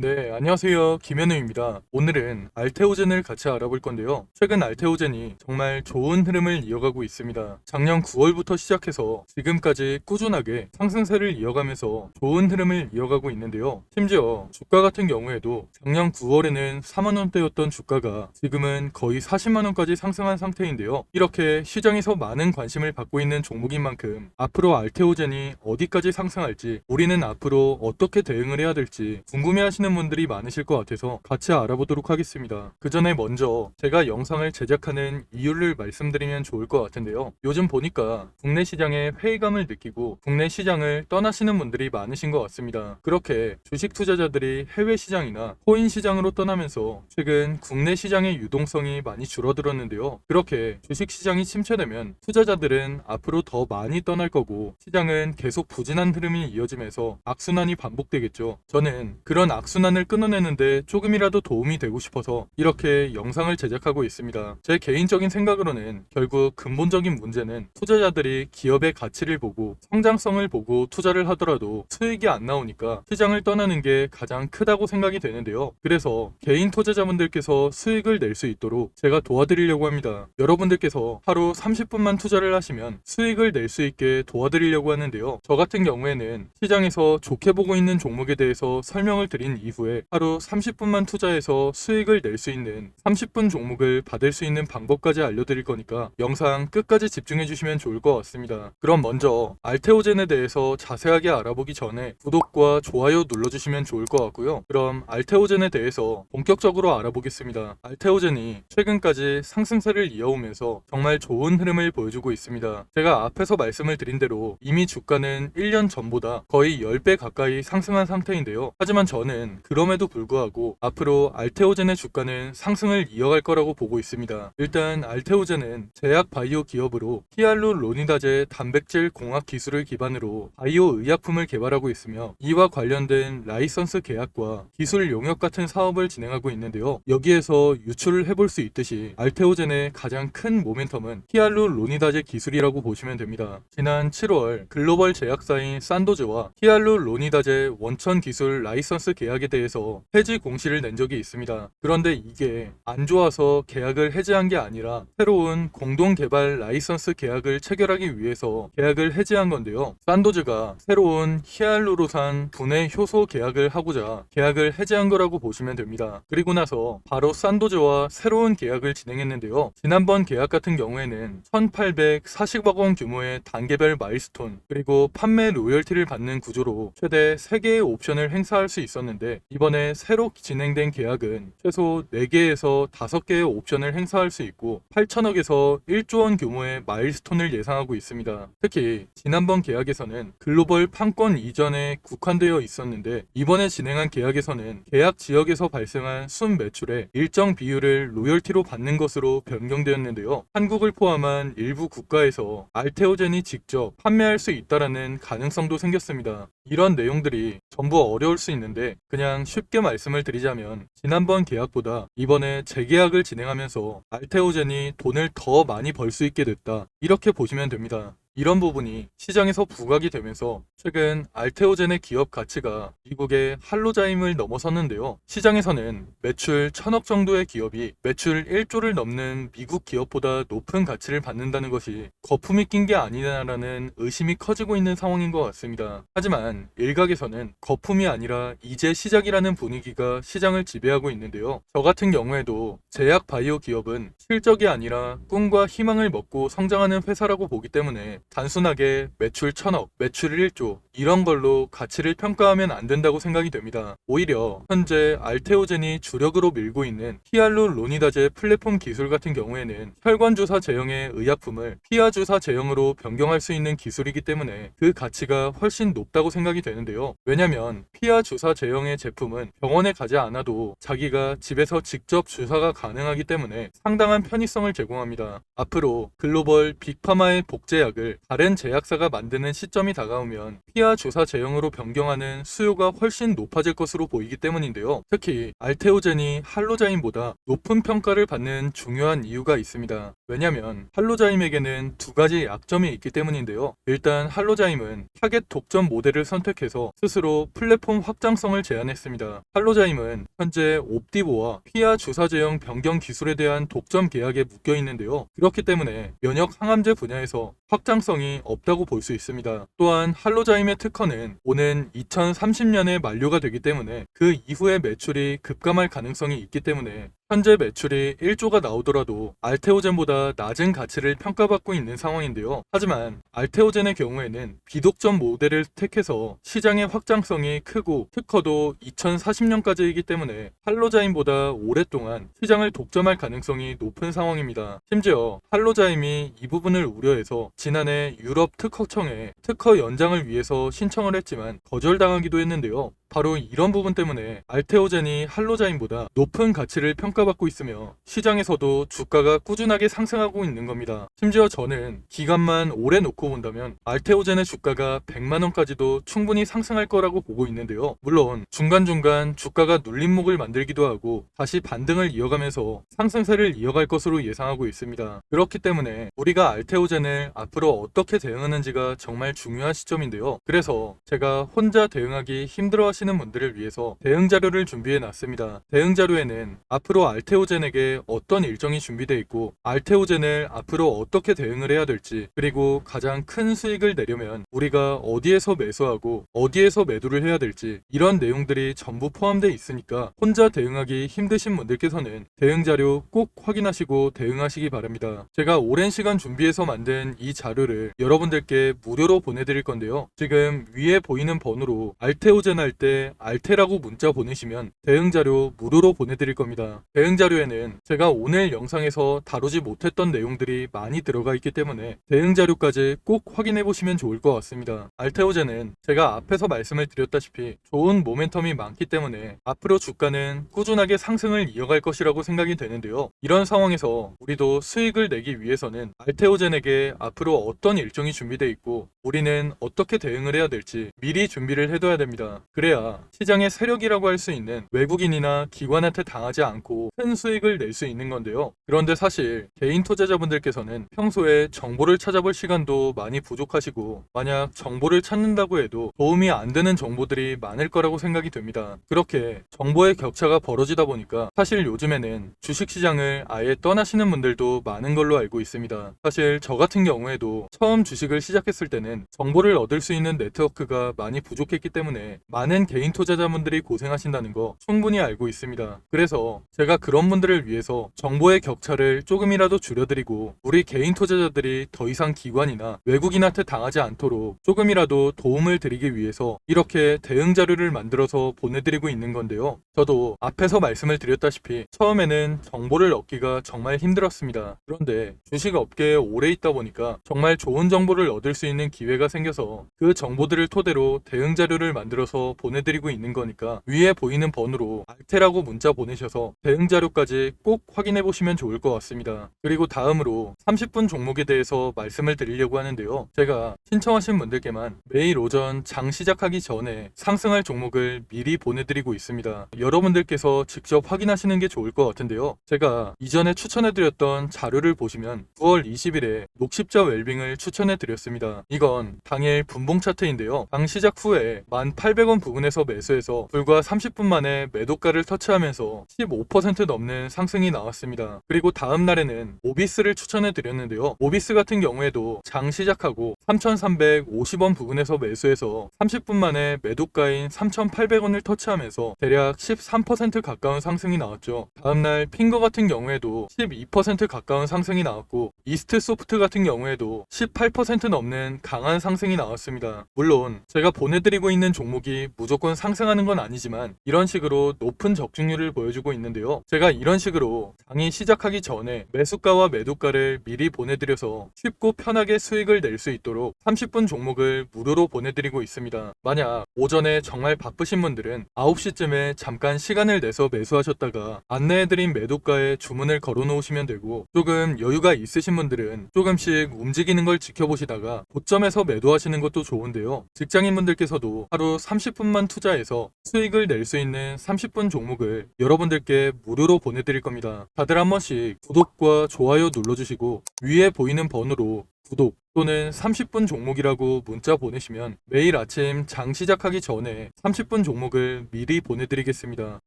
네, 안녕하세요. 김현우입니다. 오늘은 알테오젠을 같이 알아볼 건데요. 최근 알테오젠이 정말 좋은 흐름을 이어가고 있습니다. 작년 9월부터 시작해서 지금까지 꾸준하게 상승세를 이어가면서 좋은 흐름을 이어가고 있는데요. 심지어 주가 같은 경우에도 작년 9월에는 4만원대였던 주가가 지금은 거의 40만원까지 상승한 상태인데요. 이렇게 시장에서 많은 관심을 받고 있는 종목인 만큼 앞으로 알테오젠이 어디까지 상승할지, 우리는 앞으로 어떻게 대응을 해야 될지 궁금해하시는 분들이 많으실 것 같아서 같이 알아보도록 하겠습니다. 그 전에 먼저 제가 영상을 제작하는 이유를 말씀드리면 좋을 것 같은데요. 요즘 보니까 국내 시장에 회의감을 느끼고 국내 시장을 떠나시는 분들이 많으신 것 같습니다. 그렇게 주식 투자자들이 해외 시장이나 코인 시장으로 떠나면서 최근 국내 시장의 유동성이 많이 줄어들었는데요. 그렇게 주식 시장이 침체되면 투자자들은 앞으로 더 많이 떠날 거고 시장은 계속 부진한 흐름이 이어지면서 악순환이 반복되겠죠. 저는 그런 악순환을 끊어내는데 조금이라도 도움이 되고 싶어서 이렇게 영상을 제작하고 있습니다. 제 개인적인 생각으로는 결국 근본적인 문제는 투자자들이 기업의 가치를 보고 성장성을 보고 투자를 하더라도 수익이 안 나오니까 시장을 떠나는 게 가장 크다고 생각이 되는데요. 그래서 개인 투자자분들께서 수익을 낼 수 있도록 제가 도와드리려고 합니다. 여러분들께서 하루 30분만 투자를 하시면 수익을 낼 수 있게 도와드리려고 하는데요. 저 같은 경우에는 시장에서 좋게 보고 있는 종목에 대해서 설명을 드린 이후에 하루 30분만 투자해서 수익을 낼 수 있는 30분 종목을 받을 수 있는 방법까지 알려드릴 거니까 영상 끝까지 집중해 주시면 좋을 것 같습니다. 그럼 먼저 알테오젠에 대해서 자세하게 알아보기 전에 구독과 좋아요 눌러주시면 좋을 것 같고요. 그럼 알테오젠에 대해서 본격적으로 알아보겠습니다. 알테오젠이 최근까지 상승세를 이어오면서 정말 좋은 흐름을 보여주고 있습니다. 제가 앞에서 말씀을 드린 대로 이미 주가는 1년 전보다 거의 10배 가까이 상승한 상태인데요. 하지만 저는 그럼에도 불구하고 앞으로 알테오젠의 주가는 상승을 이어갈 거라고 보고 있습니다. 일단 알테오젠은 제약 바이오 기업으로 히알루로니다제 단백질 공학 기술을 기반으로 바이오 의약품을 개발하고 있으며 이와 관련된 라이선스 계약과 기술 용역 같은 사업을 진행하고 있는데요. 여기에서 유출을 해볼 수 있듯이 알테오젠의 가장 큰 모멘텀은 히알루로니다제 기술이라고 보시면 됩니다. 지난 7월 글로벌 제약사인 산도즈와 히알루로니다제 원천 기술 라이선스 계약에 대해서 해지 공시를 낸 적이 있습니다. 그런데 이게 안 좋아서 계약을 해지한 게 아니라 새로운 공동 개발 라이선스 계약을 체결하기 위해서 계약을 해지한 건데요. 산도즈가 새로운 히알루로산 분해 효소 계약을 하고자 계약을 해지한 거라고 보시면 됩니다. 그리고 나서 바로 산도즈와 새로운 계약을 진행했는데요. 지난번 계약 같은 경우에는 1,840억 원 규모의 단계별 마일스톤 그리고 판매 로열티를 받는 구조로 최대 3개의 옵션을 행사할 수 있었는데 이번에 새로 진행된 계약은 최소 4개에서 5개의 옵션을 행사할 수 있고 8천억에서 1조 원 규모의 마일스톤을 예상하고 있습니다. 특히 지난번 계약에서는 글로벌 판권 이전에 국한되어 있었는데 이번에 진행한 계약에서는 계약 지역에서 발생한 순 매출의 일정 비율을 로열티로 받는 것으로 변경되었는데요. 한국을 포함한 일부 국가에서 알테오젠이 직접 판매할 수 있다라는 가능성도 생겼습니다. 이런 내용들이 전부 어려울 수 있는데 그냥 쉽게 말씀을 드리자면 지난번 계약보다 이번에 재계약을 진행하면서 알테오젠이 돈을 더 많이 벌 수 있게 됐다. 이렇게 보시면 됩니다. 이런 부분이 시장에서 부각이 되면서 최근 알테오젠의 기업 가치가 미국의 할로자임을 넘어섰는데요. 시장에서는 매출 1,000억 정도의 기업이 매출 1조를 넘는 미국 기업보다 높은 가치를 받는다는 것이 거품이 낀 게 아니냐라는 의심이 커지고 있는 상황인 것 같습니다. 하지만 일각에서는 거품이 아니라 이제 시작이라는 분위기가 시장을 지배하고 있는데요. 저 같은 경우에도 제약 바이오 기업은 실적이 아니라 꿈과 희망을 먹고 성장하는 회사라고 보기 때문에 단순하게 매출 1,000억, 매출 1조 이런 걸로 가치를 평가하면 안 된다고 생각이 됩니다. 오히려 현재 알테오젠이 주력으로 밀고 있는 히알루로니다제 플랫폼 기술 같은 경우에는 혈관주사 제형의 의약품을 피하주사 제형으로 변경할 수 있는 기술이기 때문에 그 가치가 훨씬 높다고 생각이 되는데요. 왜냐면 피하주사 제형의 제품은 병원에 가지 않아도 자기가 집에서 직접 주사가 가능하기 때문에 상당한 편의성을 제공합니다. 앞으로 글로벌 빅파마의 복제약을 다른 제약사가 만드는 시점이 다가오면 피하 주사 제형으로 변경하는 수요가 훨씬 높아질 것으로 보이기 때문인데요. 특히 알테오젠이 할로자임보다 높은 평가를 받는 중요한 이유가 있습니다. 왜냐면 할로자임에게는 두 가지 약점이 있기 때문인데요. 일단 할로자임은 타겟 독점 모델을 선택해서 스스로 플랫폼 확장성을 제안했습니다. 할로자임은 현재 옵디보와 피하 주사 제형 변경 기술에 대한 독점 계약에 묶여 있는데요. 그렇기 때문에 면역 항암제 분야에서 확장성이 없다고 볼 수 있습니다. 또한 할로자임의 특허는 오는 2030년에 만료가 되기 때문에 그 이후에 매출이 급감할 가능성이 있기 때문에 현재 매출이 1조가 나오더라도 알테오젠보다 낮은 가치를 평가받고 있는 상황인데요. 하지만 알테오젠의 경우에는 비독점 모델을 택해서 시장의 확장성이 크고 특허도 2040년까지이기 때문에 할로자임보다 오랫동안 시장을 독점할 가능성이 높은 상황입니다. 심지어 할로자임이 이 부분을 우려해서 지난해 유럽 특허청에 특허 연장을 위해서 신청을 했지만 거절당하기도 했는데요. 바로 이런 부분 때문에 알테오젠이 할로자임보다 높은 가치를 평가받고 있으며 시장에서도 주가가 꾸준하게 상승하고 있는 겁니다. 심지어 저는 기간만 오래 놓고 본다면 알테오젠의 주가가 100만원까지도 충분히 상승할 거라고 보고 있는데요. 물론 중간중간 주가가 눌림목을 만들기도 하고 다시 반등을 이어가면서 상승세를 이어갈 것으로 예상하고 있습니다. 그렇기 때문에 우리가 알테오젠을 앞으로 어떻게 대응하는지가 정말 중요한 시점인데요. 그래서 제가 혼자 대응하기 힘들어하시는 분들을 위해서 대응 자료를 준비해 놨습니다. 대응 자료에는 앞으로 알테오젠에게 어떤 일정이 준비되어 있고 알테오젠을 앞으로 어떻게 대응을 해야 될지 그리고 가장 큰 수익을 내려면 우리가 어디에서 매수하고 어디에서 매도를 해야 될지 이런 내용들이 전부 포함되어 있으니까 혼자 대응하기 힘드신 분들께서는 대응 자료 꼭 확인하시고 대응하시기 바랍니다. 제가 오랜 시간 준비해서 만든 이 자료를 여러분들께 무료로 보내드릴 건데요. 지금 위에 보이는 번호로 알테오젠 할 때 알테라고 문자 보내시면 대응 자료 무료로 보내드릴 겁니다. 대응 자료에는 제가 오늘 영상에서 다루지 못했던 내용들이 많이 들어가 있기 때문에 대응 자료까지 꼭 확인해 보시면 좋을 것 같습니다. 알테오젠은 제가 앞에서 말씀을 드렸다시피 좋은 모멘텀이 많기 때문에 앞으로 주가는 꾸준하게 상승을 이어갈 것이라고 생각이 되는데요. 이런 상황에서 우리도 수익을 내기 위해서는 알테오젠에게 앞으로 어떤 일정이 준비되어 있고 우리는 어떻게 대응을 해야 될지 미리 준비를 해둬야 됩니다. 그래야 시장의 세력이라고 할 수 있는 외국인이나 기관한테 당하지 않고 큰 수익을 낼 수 있는 건데요. 그런데 사실 개인 투자자분들께서는 평소에 정보를 찾아볼 시간도 많이 부족하시고 만약 정보를 찾는다고 해도 도움이 안 되는 정보들이 많을 거라고 생각이 됩니다. 그렇게 정보의 격차가 벌어지다 보니까 사실 요즘에는 주식시장을 아예 떠나시는 분들도 많은 걸로 알고 있습니다. 사실 저 같은 경우에도 처음 주식을 시작했을 때는 정보를 얻을 수 있는 네트워크가 많이 부족했기 때문에 많은 개인 투자자분들이 고생하신다는 거 충분히 알고 있습니다. 그래서 제가 그런 분들을 위해서 정보의 격차를 조금이라도 줄여드리고 우리 개인 투자자들이 더 이상 기관이나 외국인한테 당하지 않도록 조금이라도 도움을 드리기 위해서 이렇게 대응 자료를 만들어서 보내드리고 있는 건데요. 저도 앞에서 말씀을 드렸다시피 처음에는 정보를 얻기가 정말 힘들었습니다. 그런데 주식 업계에 오래 있다 보니까 정말 좋은 정보를 얻을 수 있는 기회가 생겨서 그 정보들을 토대로 대응 자료를 만들어서 보내드리고 있는 거니까 위에 보이는 번호로 알테라고 문자 보내셔서 대응 자료까지 꼭 확인해 보시면 좋을 것 같습니다. 그리고 다음으로 30분 종목에 대해서 말씀을 드리려고 하는데요. 제가 신청하신 분들께만 매일 오전 장 시작하기 전에 상승할 종목을 미리 보내드리고 있습니다. 여러분들께서 직접 확인하시는 게 좋을 것 같은데요. 제가 이전에 추천해드렸던 자료를 보시면 9월 20일에 녹십자 웰빙을 추천해드렸습니다. 이건 당일 분봉 차트인데요. 장 시작 후에 1,800원 부근에서 매수해서 불과 30분 만에 매도가를 터치하면서 15% 넘는 상승이 나왔습니다. 그리고 다음 날에는 모비스를 추천해 드렸는데요. 모비스 같은 경우에도 장 시작하고 3,350원 부근에서 매수해서 30분 만에 매도가인 3,800원을 터치하면서 대략 13% 가까운 상승이 나왔죠. 다음날 핑거 같은 경우에도 12% 가까운 상승이 나왔고 이스트 소프트 같은 경우에도 18% 넘는 강한 상승이 나왔습니다. 물론 제가 보내드리고 있는 종목이 무조건 상승하는 건 아니지만 이런 식으로 높은 적중률을 보여주고 있는데요. 제가 이런 식으로 장이 시작하기 전에 매수가와 매도가를 미리 보내드려서 쉽고 편하게 수익을 낼 수 있도록 30분 종목을 무료로 보내드리고 있습니다. 만약 오전에 정말 바쁘신 분들은 9시쯤에 잠깐 시간을 내서 매수하셨다가 안내해드린 매도가에 주문을 걸어 놓으시면 되고, 조금 여유가 있으신 분들은 조금씩 움직이는 걸 지켜보시다가 고점에서 매도하시는 것도 좋은데요. 직장인분들께서도 하루 30분만 투자해서 수익을 낼 수 있는 30분 종목을 여러분들께 무료로 보내드릴 겁니다. 다들 한 번씩 구독과 좋아요 눌러주시고 위에 보이는 번호로 구독 또는 30분 종목이라고 문자 보내시면 매일 아침 장 시작하기 전에 30분 종목을 미리 보내드리겠습니다.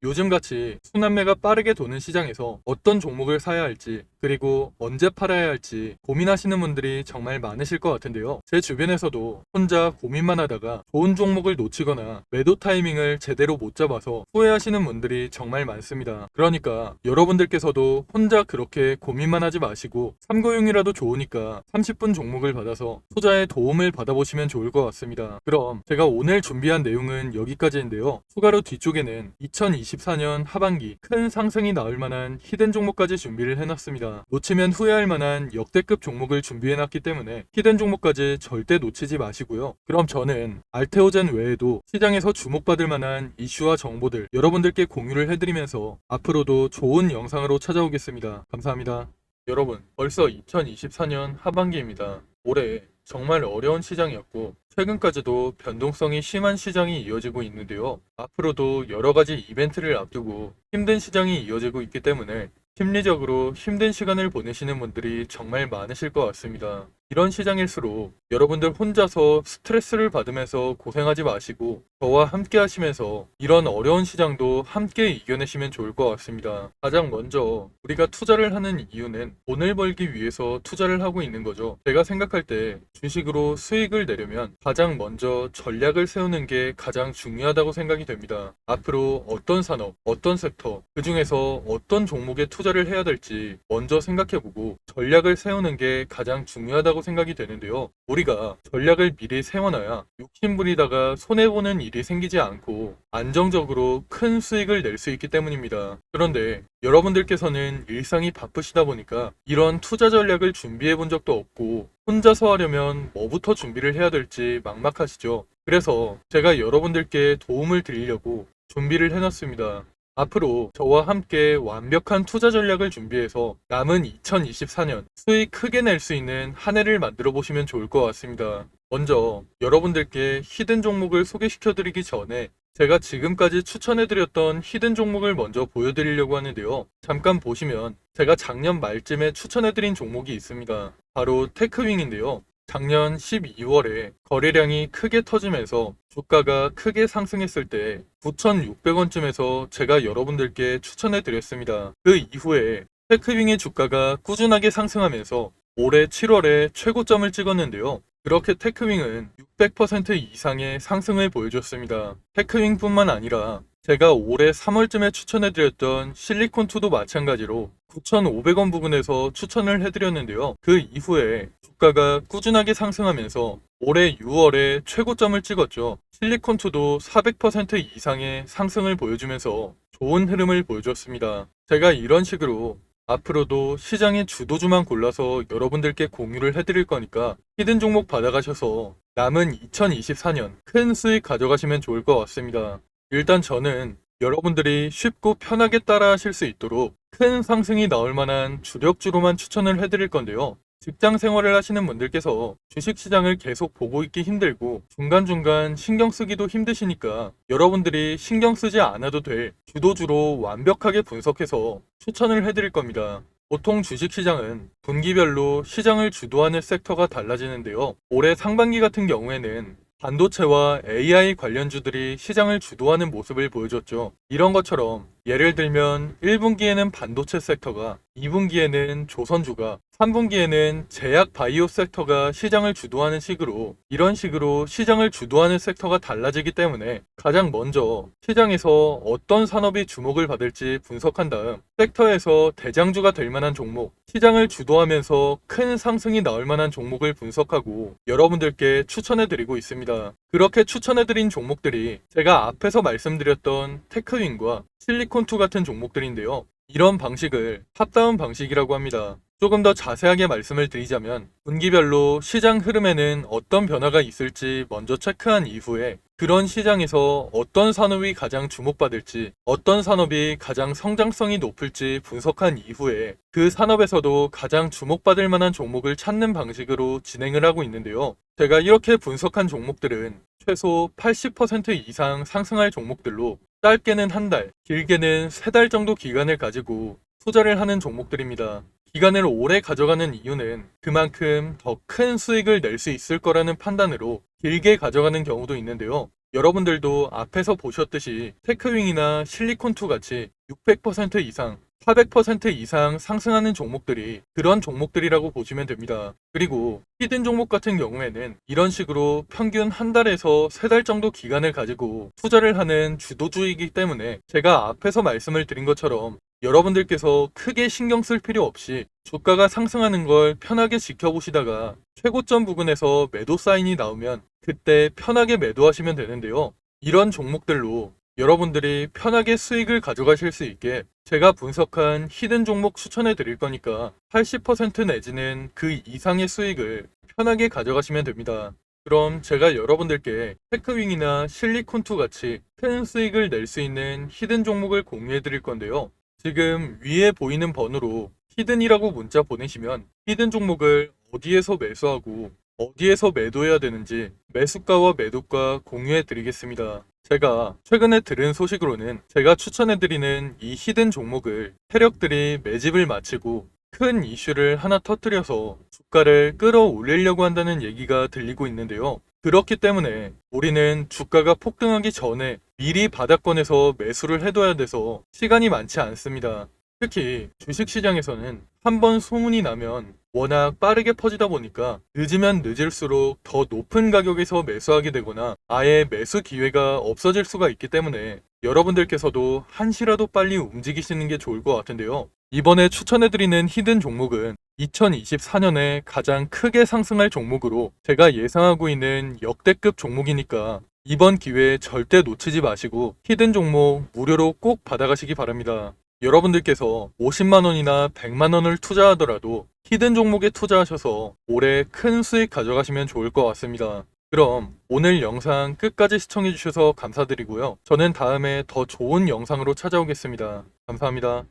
요즘같이 순환매가 빠르게 도는 시장에서 어떤 종목을 사야 할지, 그리고 언제 팔아야 할지 고민하시는 분들이 정말 많으실 것 같은데요. 제 주변에서도 혼자 고민만 하다가 좋은 종목을 놓치거나 매도 타이밍을 제대로 못 잡아서 후회하시는 분들이 정말 많습니다. 그러니까 여러분들께서도 혼자 그렇게 고민만 하지 마시고 참고용이라도 좋으니까 30분 종목을 받아서 투자에 도움을 받아보시면 좋을 것 같습니다. 그럼 제가 오늘 준비한 내용은 여기까지인데요. 추가로 뒤쪽에는 2024년 하반기 큰 상승이 나올 만한 히든 종목까지 준비를 해놨습니다. 놓치면 후회할 만한 역대급 종목을 준비해놨기 때문에 히든 종목까지 절대 놓치지 마시고요. 그럼 저는 알테오젠 외에도 시장에서 주목받을 만한 이슈와 정보들 여러분들께 공유를 해드리면서 앞으로도 좋은 영상으로 찾아오겠습니다. 감사합니다. 여러분, 벌써 2024년 하반기입니다. 올해 정말 어려운 시장이었고 최근까지도 변동성이 심한 시장이 이어지고 있는데요. 앞으로도 여러 가지 이벤트를 앞두고 힘든 시장이 이어지고 있기 때문에 심리적으로 힘든 시간을 보내시는 분들이 정말 많으실 것 같습니다. 이런 시장일수록 여러분들 혼자서 스트레스를 받으면서 고생하지 마시고 저와 함께 하시면서 이런 어려운 시장도 함께 이겨내시면 좋을 것 같습니다. 가장 먼저 우리가 투자를 하는 이유는 돈을 벌기 위해서 투자를 하고 있는 거죠. 제가 생각할 때 주식으로 수익을 내려면 가장 먼저 전략을 세우는 게 가장 중요하다고 생각이 됩니다. 앞으로 어떤 산업, 어떤 섹터, 그 중에서 어떤 종목에 투자를 해야 될지 먼저 생각해보고 전략을 세우는 게 가장 중요하다고 생각이 되는데요. 우리가 전략을 미리 세워놔야 욕심부리다가 손해보는 일이 생기지 않고 안정적으로 큰 수익을 낼 수 있기 때문입니다. 그런데 여러분들께서는 일상이 바쁘시다 보니까 이런 투자 전략을 준비해 본 적도 없고 혼자서 하려면 뭐부터 준비를 해야 될지 막막하시죠. 그래서 제가 여러분들께 도움을 드리려고 준비를 해놨습니다. 앞으로 저와 함께 완벽한 투자 전략을 준비해서 남은 2024년 수익 크게 낼 수 있는 한 해를 만들어 보시면 좋을 것 같습니다. 먼저 여러분들께 히든 종목을 소개시켜 드리기 전에 제가 지금까지 추천해드렸던 히든 종목을 먼저 보여드리려고 하는데요. 잠깐 보시면 제가 작년 말쯤에 추천해드린 종목이 있습니다. 바로 테크윙인데요. 작년 12월에 거래량이 크게 터지면서 주가가 크게 상승했을 때 9,600원쯤에서 제가 여러분들께 추천해 드렸습니다. 그 이후에 테크윙의 주가가 꾸준하게 상승하면서 올해 7월에 최고점을 찍었는데요. 그렇게 테크윙은 600% 이상의 상승을 보여줬습니다. 테크윙뿐만 아니라 제가 올해 3월쯤에 추천해드렸던 실리콘2도 마찬가지로 9,500원 부근에서 추천을 해드렸는데요. 그 이후에 주가가 꾸준하게 상승하면서 올해 6월에 최고점을 찍었죠. 실리콘2도 400% 이상의 상승을 보여주면서 좋은 흐름을 보여줬습니다. 제가 이런 식으로 앞으로도 시장의 주도주만 골라서 여러분들께 공유를 해드릴 거니까 히든 종목 받아가셔서 남은 2024년 큰 수익 가져가시면 좋을 것 같습니다. 일단 저는 여러분들이 쉽고 편하게 따라 하실 수 있도록 큰 상승이 나올 만한 주력주로만 추천을 해드릴 건데요. 직장 생활을 하시는 분들께서 주식시장을 계속 보고 있기 힘들고 중간중간 신경 쓰기도 힘드시니까 여러분들이 신경 쓰지 않아도 될 주도주로 완벽하게 분석해서 추천을 해드릴 겁니다. 보통 주식시장은 분기별로 시장을 주도하는 섹터가 달라지는데요. 올해 상반기 같은 경우에는 반도체와 AI 관련주들이 시장을 주도하는 모습을 보여줬죠. 이런 것처럼 예를 들면 1분기에는 반도체 섹터가, 2분기에는 조선주가, 3분기에는 제약 바이오 섹터가 시장을 주도하는 식으로 이런 식으로 시장을 주도하는 섹터가 달라지기 때문에 가장 먼저 시장에서 어떤 산업이 주목을 받을지 분석한 다음 섹터에서 대장주가 될 만한 종목, 시장을 주도하면서 큰 상승이 나올 만한 종목을 분석하고 여러분들께 추천해 드리고 있습니다. 그렇게 추천해 드린 종목들이 제가 앞에서 말씀드렸던 테크윙과 실리콘2 같은 종목들인데요. 이런 방식을 탑다운 방식이라고 합니다. 조금 더 자세하게 말씀을 드리자면 분기별로 시장 흐름에는 어떤 변화가 있을지 먼저 체크한 이후에 그런 시장에서 어떤 산업이 가장 주목받을지, 어떤 산업이 가장 성장성이 높을지 분석한 이후에 그 산업에서도 가장 주목받을 만한 종목을 찾는 방식으로 진행을 하고 있는데요. 제가 이렇게 분석한 종목들은 최소 80% 이상 상승할 종목들로 짧게는 한 달, 길게는 세 달 정도 기간을 가지고 투자를 하는 종목들입니다. 기간을 오래 가져가는 이유는 그만큼 더 큰 수익을 낼 수 있을 거라는 판단으로 길게 가져가는 경우도 있는데요. 여러분들도 앞에서 보셨듯이 테크윙이나 실리콘2 같이 600% 이상, 400% 이상 상승하는 종목들이 그런 종목들이라고 보시면 됩니다. 그리고 히든 종목 같은 경우에는 이런 식으로 평균 한 달에서 세 달 정도 기간을 가지고 투자를 하는 주도주의이기 때문에 제가 앞에서 말씀을 드린 것처럼 여러분들께서 크게 신경 쓸 필요 없이 주가가 상승하는 걸 편하게 지켜보시다가 최고점 부근에서 매도 사인이 나오면 그때 편하게 매도하시면 되는데요. 이런 종목들로 여러분들이 편하게 수익을 가져가실 수 있게 제가 분석한 히든 종목 추천해 드릴 거니까 80% 내지는 그 이상의 수익을 편하게 가져가시면 됩니다. 그럼 제가 여러분들께 테크윙이나 실리콘2 같이 큰 수익을 낼 수 있는 히든 종목을 공유해 드릴 건데요. 지금 위에 보이는 번호로 히든이라고 문자 보내시면 히든 종목을 어디에서 매수하고 어디에서 매도해야 되는지 매수가와 매도가 공유해 드리겠습니다. 제가 최근에 들은 소식으로는 제가 추천해 드리는 이 히든 종목을 세력들이 매집을 마치고 큰 이슈를 하나 터뜨려서 주가를 끌어올리려고 한다는 얘기가 들리고 있는데요. 그렇기 때문에 우리는 주가가 폭등하기 전에 미리 바닥권에서 매수를 해둬야 돼서 시간이 많지 않습니다. 특히 주식시장에서는 한번 소문이 나면 워낙 빠르게 퍼지다 보니까 늦으면 늦을수록 더 높은 가격에서 매수하게 되거나 아예 매수 기회가 없어질 수가 있기 때문에 여러분들께서도 한시라도 빨리 움직이시는 게 좋을 것 같은데요. 이번에 추천해드리는 히든 종목은 2024년에 가장 크게 상승할 종목으로 제가 예상하고 있는 역대급 종목이니까 이번 기회에 절대 놓치지 마시고 히든 종목 무료로 꼭 받아가시기 바랍니다. 여러분들께서 50만원이나 100만원을 투자하더라도 히든 종목에 투자하셔서 올해 큰 수익 가져가시면 좋을 것 같습니다. 그럼 오늘 영상 끝까지 시청해주셔서 감사드리고요. 저는 다음에 더 좋은 영상으로 찾아오겠습니다. 감사합니다.